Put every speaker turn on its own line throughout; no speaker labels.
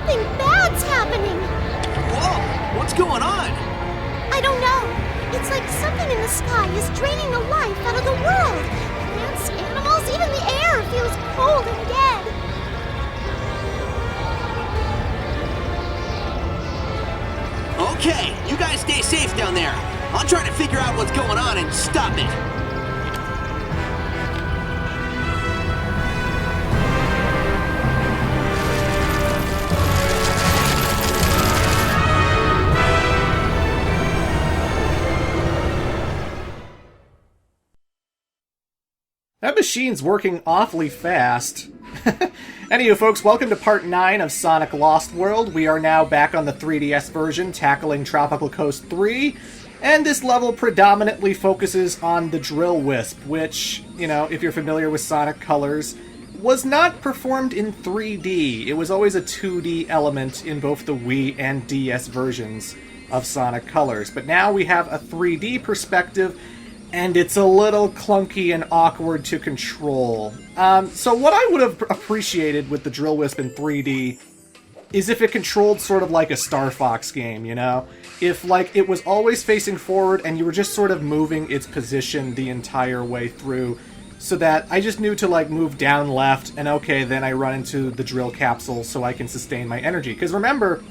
Something bad's happening.
Whoa! What's going on?
I don't know. It's like something in the sky is draining the life out of the world. Plants, animals, even the air feels cold and dead.
Okay, you guys stay safe down there. I'll try to figure out what's going on and stop it.
That machine's working awfully fast. Anywho, folks, welcome to part 9 of Sonic Lost World. We are now back on the 3DS version, tackling Tropical Coast 3, and this level predominantly focuses on the Drill Wisp, which, you know, if you're familiar with Sonic Colors, was not performed in 3D. It was always a 2D element in both the Wii and DS versions of Sonic Colors. But now we have a 3D perspective, and it's a little clunky and awkward to control. So what I would have appreciated with the Drill Wisp in 3D is if it controlled sort of like a Star Fox game, you know? If, like, it was always facing forward and you were just sort of moving its position the entire way through, so that I just knew to, like, move down left, and okay, then I run into the drill capsule so I can sustain my energy. Because remember,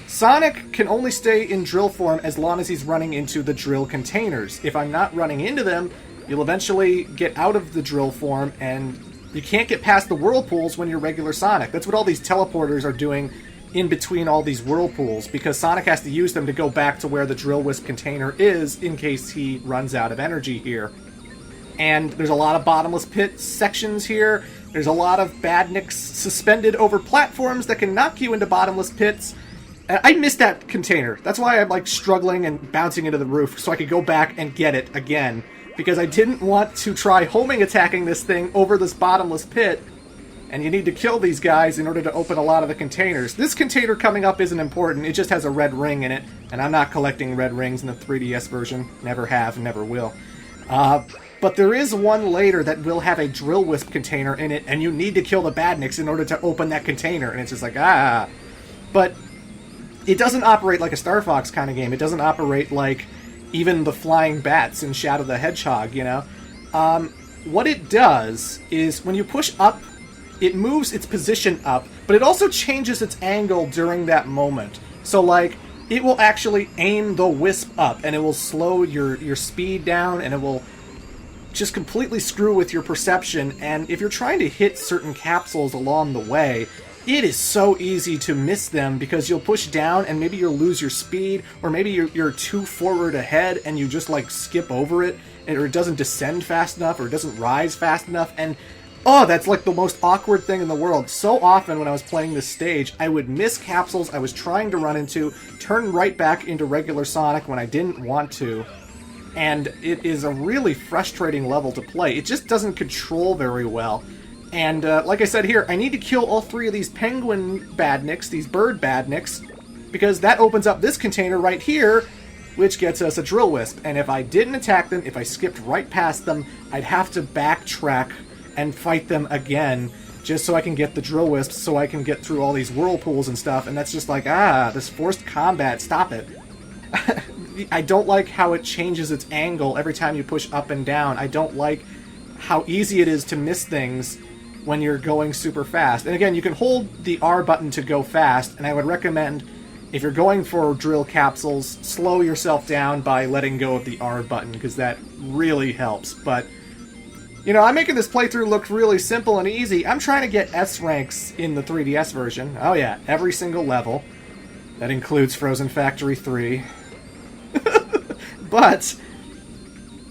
Sonic can only stay in drill form as long as he's running into the drill containers. If I'm not running into them, you'll eventually get out of the drill form, and you can't get past the whirlpools when you're regular Sonic. That's what all these teleporters are doing in between all these whirlpools, because Sonic has to use them to go back to where the Drill Wisp container is in case he runs out of energy here. And there's a lot of bottomless pit sections here. There's a lot of badniks suspended over platforms that can knock you into bottomless pits. I missed that container. That's why I'm, like, struggling and bouncing into the roof so I could go back and get it again. Because I didn't want to try homing attacking this thing over this bottomless pit. And you need to kill these guys in order to open a lot of the containers. This container coming up isn't important. It just has a red ring in it. And I'm not collecting red rings in the 3DS version. Never have, never will. But there is one later that will have a Drill Wisp container in it. And you need to kill the badniks in order to open that container. And it's just like, ah. But it doesn't operate like a Star Fox kind of game. It doesn't operate like even the flying bats in Shadow the Hedgehog, you know? What it does is when you push up, it moves its position up, but it also changes its angle during that moment. So, like, it will actually aim the wisp up, and it will slow your speed down, and it will just completely screw with your perception. And if you're trying to hit certain capsules along the way, it is so easy to miss them because you'll push down and maybe you'll lose your speed, or maybe you're too forward ahead and you just, like, skip over it, or it doesn't descend fast enough, or it doesn't rise fast enough, and oh, that's like the most awkward thing in the world. So often when I was playing this stage, I would miss capsules I was trying to run into, turn right back into regular Sonic when I didn't want to, and it is a really frustrating level to play. It just doesn't control very well. And like I said here, I need to kill all 3 of these penguin badniks, these bird badniks, because that opens up this container right here, which gets us a Drill Wisp. And if I didn't attack them, if I skipped right past them, I'd have to backtrack and fight them again, just so I can get the Drill Wisps, so I can get through all these whirlpools and stuff, and that's just like, this forced combat, stop it. I don't like how it changes its angle every time you push up and down. I don't like how easy it is to miss things when you're going super fast. And again, you can hold the R button to go fast, and I would recommend, if you're going for drill capsules, slow yourself down by letting go of the R button, because that really helps. But, you know, I'm making this playthrough look really simple and easy. I'm trying to get S ranks in the 3DS version. Oh yeah, every single level. That includes Frozen Factory 3. But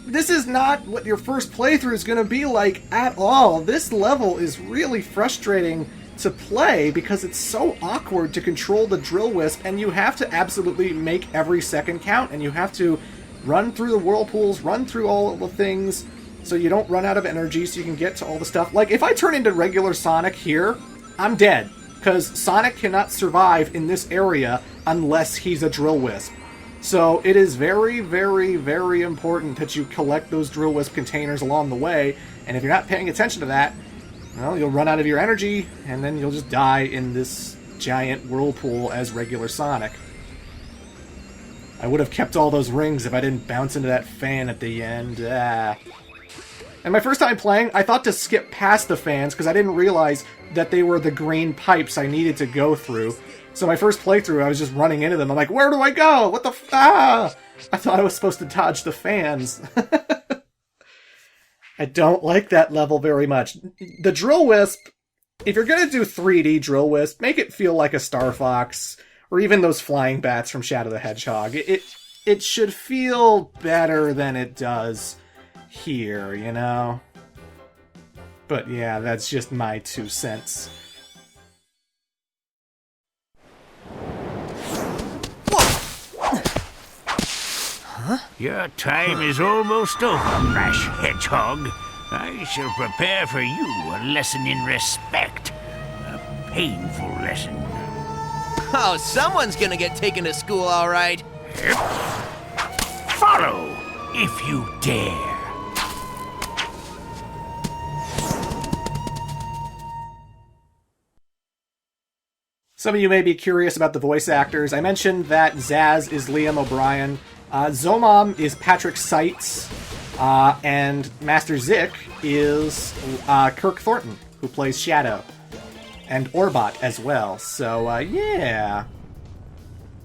this is not what your first playthrough is going to be like at all. This level is really frustrating to play because it's so awkward to control the Drill Wisp, and you have to absolutely make every second count, and you have to run through the whirlpools, run through all of the things so you don't run out of energy, so you can get to all the stuff. Like, if I turn into regular Sonic here, I'm dead, because Sonic cannot survive in this area unless he's a Drill Wisp. So it is very, very, very important that you collect those Drill Wisp containers along the way, and if you're not paying attention to that, well, you'll run out of your energy, and then you'll just die in this giant whirlpool as regular Sonic. I would have kept all those rings if I didn't bounce into that fan at the end. And my first time playing, I thought to skip past the fans because I didn't realize that they were the green pipes I needed to go through. So my first playthrough, I was just running into them. I'm like, where do I go? What the I thought I was supposed to dodge the fans. I don't like that level very much. The Drill Wisp, if you're going to do 3D Drill Wisp, make it feel like a Star Fox, or even those flying bats from Shadow the Hedgehog. It should feel better than it does here, you know? But yeah, that's just my 2 cents.
Your time is almost over, rash hedgehog. I shall prepare for you a lesson in respect. A painful lesson.
Oh, someone's gonna get taken to school, all right.
Follow, if you dare.
Some of you may be curious about the voice actors. I mentioned that Zaz is Liam O'Brien. Zomom is Patrick Seitz, and Master Zik is Kirk Thornton, who plays Shadow, and Orbot as well. So, yeah.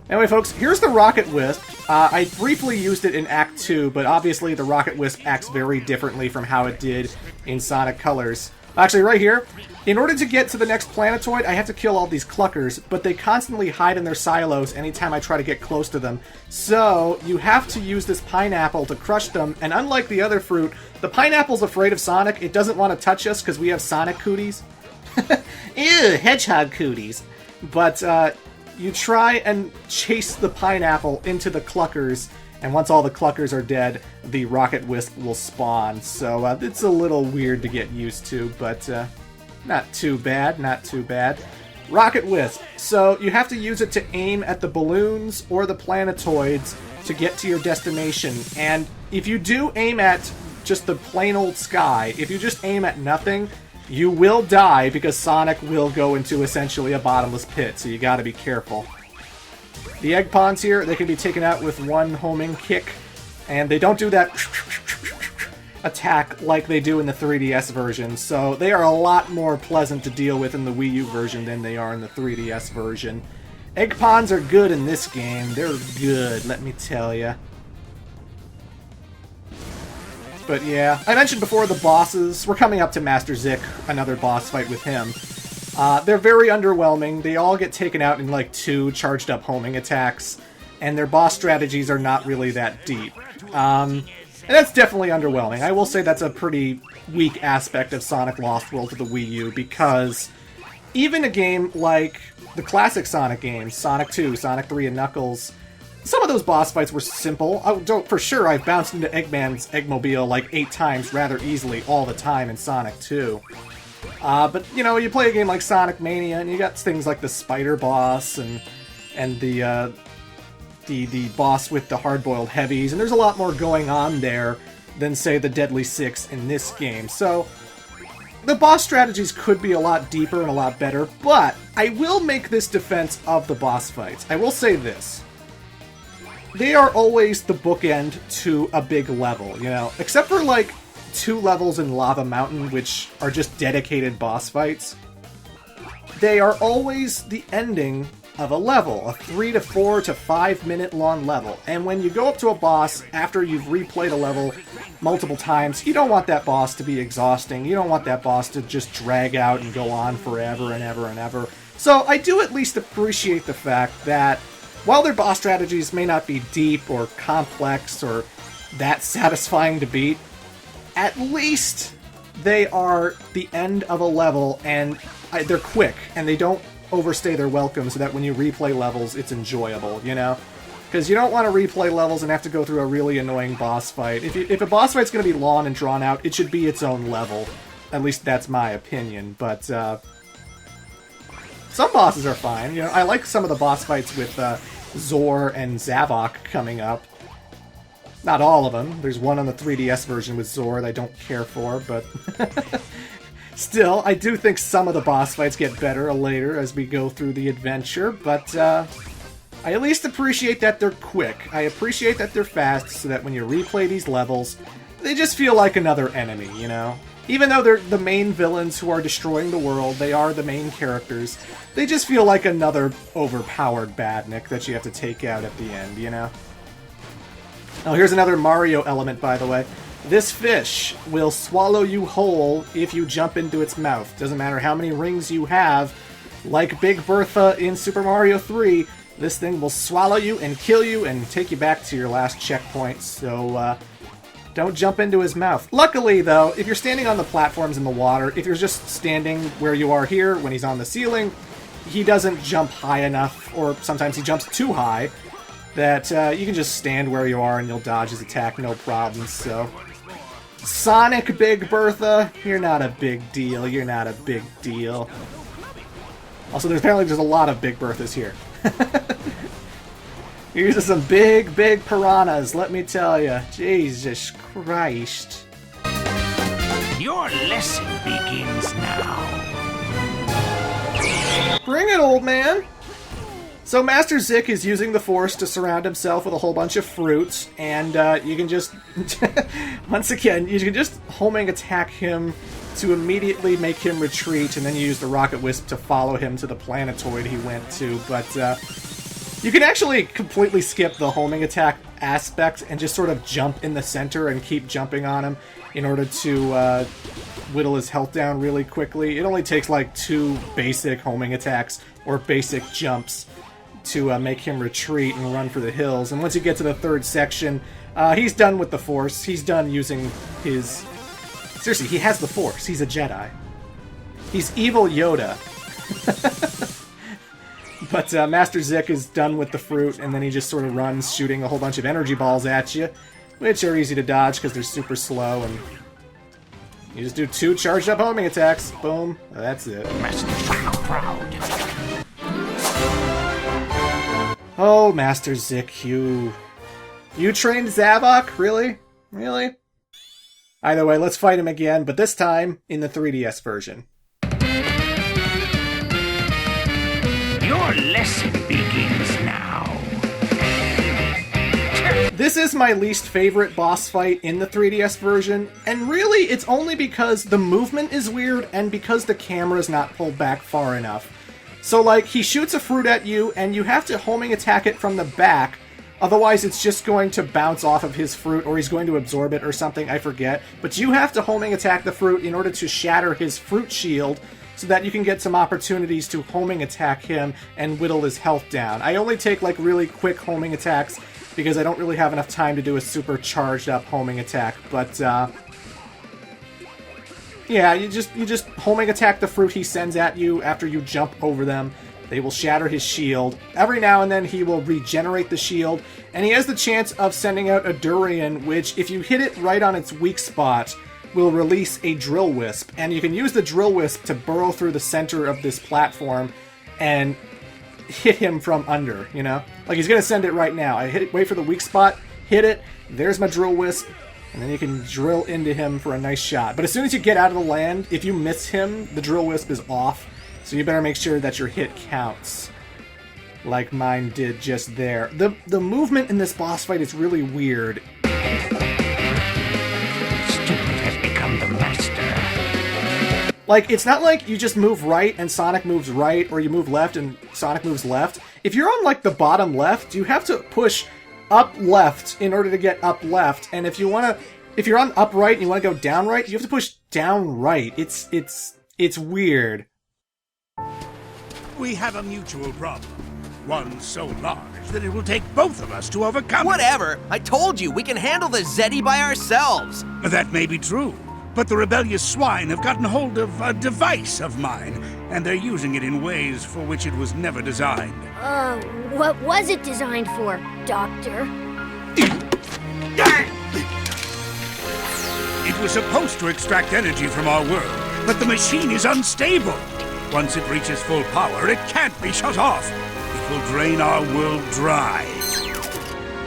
Anyway, folks, here's the Rocket Wisp. I briefly used it in Act 2, but obviously the Rocket Wisp acts very differently from how it did in Sonic Colors. Actually, right here, in order to get to the next planetoid, I have to kill all these cluckers, but they constantly hide in their silos anytime I try to get close to them. So, you have to use this pineapple to crush them, and unlike the other fruit, the pineapple's afraid of Sonic. It doesn't want to touch us because we have Sonic cooties. Ew, hedgehog cooties. But, you try and chase the pineapple into the cluckers, and once all the cluckers are dead, the Rocket Wisp will spawn. So it's a little weird to get used to, but not too bad, not too bad. Rocket Wisp. So you have to use it to aim at the balloons or the planetoids to get to your destination. And if you do aim at just the plain old sky, if you just aim at nothing, you will die because Sonic will go into essentially a bottomless pit, so you gotta be careful. The egg pawns here, they can be taken out with one homing kick, and they don't do that attack like they do in the 3DS version, so they are a lot more pleasant to deal with in the Wii U version than they are in the 3DS version. Egg pawns are good in this game. They're good, let me tell ya. But yeah, I mentioned before the bosses. We're coming up to Master Zik, another boss fight with him. They're very underwhelming. They all get taken out in like 2 charged up homing attacks, and their boss strategies are not really that deep. And that's definitely underwhelming. I will say that's a pretty weak aspect of Sonic Lost World to the Wii U, because even a game like the classic Sonic games, Sonic 2, Sonic 3, and Knuckles, some of those boss fights were simple. For sure, I've bounced into Eggman's Eggmobile like 8 times rather easily all the time in Sonic 2. But, you know, you play a game like Sonic Mania, and you got things like the Spider Boss, and the boss with the hard-boiled heavies, and there's a lot more going on there than, say, the Deadly Six in this game. So, the boss strategies could be a lot deeper and a lot better, but I will make this defense of the boss fights. I will say this. They are always the bookend to a big level, you know? Except for, like, 2 levels in Lava Mountain, which are just dedicated boss fights. They are always the ending of a level, a 3 to 4 to 5 minute long level. And when you go up to a boss after you've replayed a level multiple times, you don't want that boss to be exhausting. You don't want that boss to just drag out and go on forever and ever and ever. So I do at least appreciate the fact that while their boss strategies may not be deep or complex or that satisfying to beat, at least they are the end of a level, and they're quick, and they don't overstay their welcome so that when you replay levels, it's enjoyable, you know? Because you don't want to replay levels and have to go through a really annoying boss fight. If a boss fight's going to be long and drawn out, it should be its own level. At least that's my opinion, but some bosses are fine. You know, I like some of the boss fights with Zor and Zavok coming up. Not all of them. There's one on the 3DS version with Zor that I don't care for, but Still, I do think some of the boss fights get better later as we go through the adventure, but I at least appreciate that they're quick. I appreciate that they're fast so that when you replay these levels, they just feel like another enemy, you know? Even though they're the main villains who are destroying the world, they are the main characters, they just feel like another overpowered badnik that you have to take out at the end, you know? Oh, here's another Mario element, by the way. This fish will swallow you whole if you jump into its mouth. Doesn't matter how many rings you have. Like Big Bertha in Super Mario 3, this thing will swallow you and kill you and take you back to your last checkpoint, so don't jump into his mouth. Luckily, though, if you're standing on the platforms in the water, if you're just standing where you are here when he's on the ceiling, he doesn't jump high enough, or sometimes he jumps too high, that you can just stand where you are and you'll dodge his attack no problem, so... Sonic Big Bertha, you're not a big deal, you're not a big deal. Also, there's a lot of Big Berthas here. Here's some big piranhas, let me tell you. Jesus Christ.
Your lesson begins now.
Bring it, old man! So Master Zik is using the Force to surround himself with a whole bunch of fruits, and you can just... once again, you can just homing attack him to immediately make him retreat, and then you use the Rocket Wisp to follow him to the planetoid he went to, but you can actually completely skip the homing attack aspect and just sort of jump in the center and keep jumping on him in order to whittle his health down really quickly. It only takes like 2 basic homing attacks or basic jumps to make him retreat and run for the hills. And once you get to the 3rd section, he's done with the Force. He's done using his... Seriously, he has the Force. He's a Jedi. He's evil Yoda. But Master Zik is done with the fruit, and then he just sort of runs, shooting a whole bunch of energy balls at you, which are easy to dodge because they're super slow, and you just do 2 charged up homing attacks. Boom. That's it. Oh, Master Zik, you trained Zavok? Really? Really? Either way, let's fight him again, but this time in the 3DS version.
Your lesson begins now.
This is my least favorite boss fight in the 3DS version, and really it's only because the movement is weird and because the camera's not pulled back far enough. So, like, he shoots a fruit at you, and you have to homing attack it from the back, otherwise it's just going to bounce off of his fruit, or he's going to absorb it or something, I forget. But you have to homing attack the fruit in order to shatter his fruit shield, so that you can get some opportunities to homing attack him and whittle his health down. I only take, like, really quick homing attacks, because I don't really have enough time to do a super charged up homing attack, but, yeah, you just homing attack the fruit he sends at you after you jump over them. They will shatter his shield. Every now and then he will regenerate the shield, and he has the chance of sending out a durian, which, if you hit it right on its weak spot, will release a drill wisp. And you can use the drill wisp to burrow through the center of this platform and hit him from under, you know? Like, he's gonna send it right now. Wait for the weak spot, hit it, there's my drill wisp, and then you can drill into him for a nice shot. But as soon as you get out of the land, if you miss him, the drill wisp is off. So you better make sure that your hit counts. Like mine did just there. The movement in this boss fight is really weird.
Student has become the master.
Like, it's not like you just move right and Sonic moves right, or you move left and Sonic moves left. If you're on, like, the bottom left, you have to push up left in order to get up left, and if you're on up right and you want to go down right, you have to push down right. It's weird.
We have a mutual problem. One so large that it will take both of us to overcome
Whatever! I told you, we can handle the Zeti by ourselves!
it. That may be true, but the rebellious swine have gotten hold of a device of mine, and they're using it in ways for which it was never designed.
What was it designed for, Doctor?
It was supposed to extract energy from our world, but the machine is unstable. Once it reaches full power, it can't be shut off. It will drain our world dry.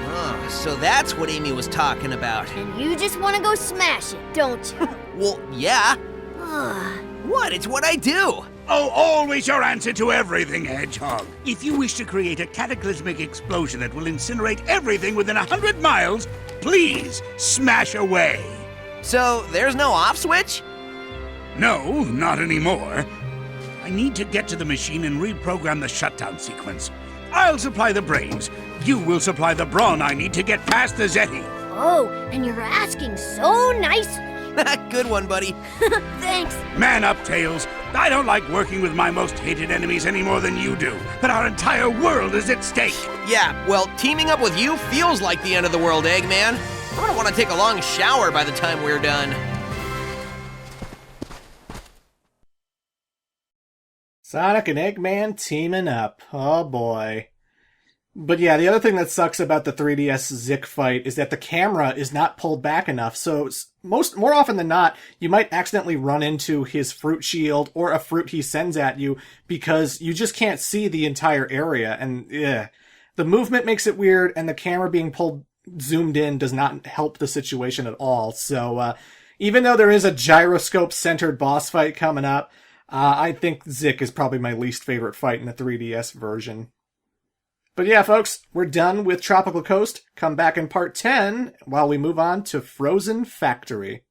Oh, so that's what Amy was talking about.
And you just want to go smash it, don't you?
Well, yeah. What? It's what I do!
Oh, always your answer to everything, Hedgehog. If you wish to create a cataclysmic explosion that will incinerate everything within 100 miles, please smash away.
So, there's no off switch?
No, not anymore. I need to get to the machine and reprogram the shutdown sequence. I'll supply the brains. You will supply the brawn I need to get past the Zeti.
Oh, and you're asking so nicely.
Good one, buddy.
Thanks.
Man up, Tails. I don't like working with my most hated enemies any more than you do, but our entire world is at stake.
Yeah, well, teaming up with you feels like the end of the world, Eggman. I'm gonna want to take a long shower by the time we're done.
Sonic and Eggman teaming up. Oh boy. But yeah, the other thing that sucks about the 3DS Zik fight is that the camera is not pulled back enough, so more often than not, you might accidentally run into his fruit shield or a fruit he sends at you because you just can't see the entire area, and the movement makes it weird, and the camera being zoomed in does not help the situation at all. So even though there is a gyroscope-centered boss fight coming up, I think Zik is probably my least favorite fight in the 3DS version. But yeah, folks, we're done with Tropical Coast. Come back in part 10 while we move on to Frozen Factory.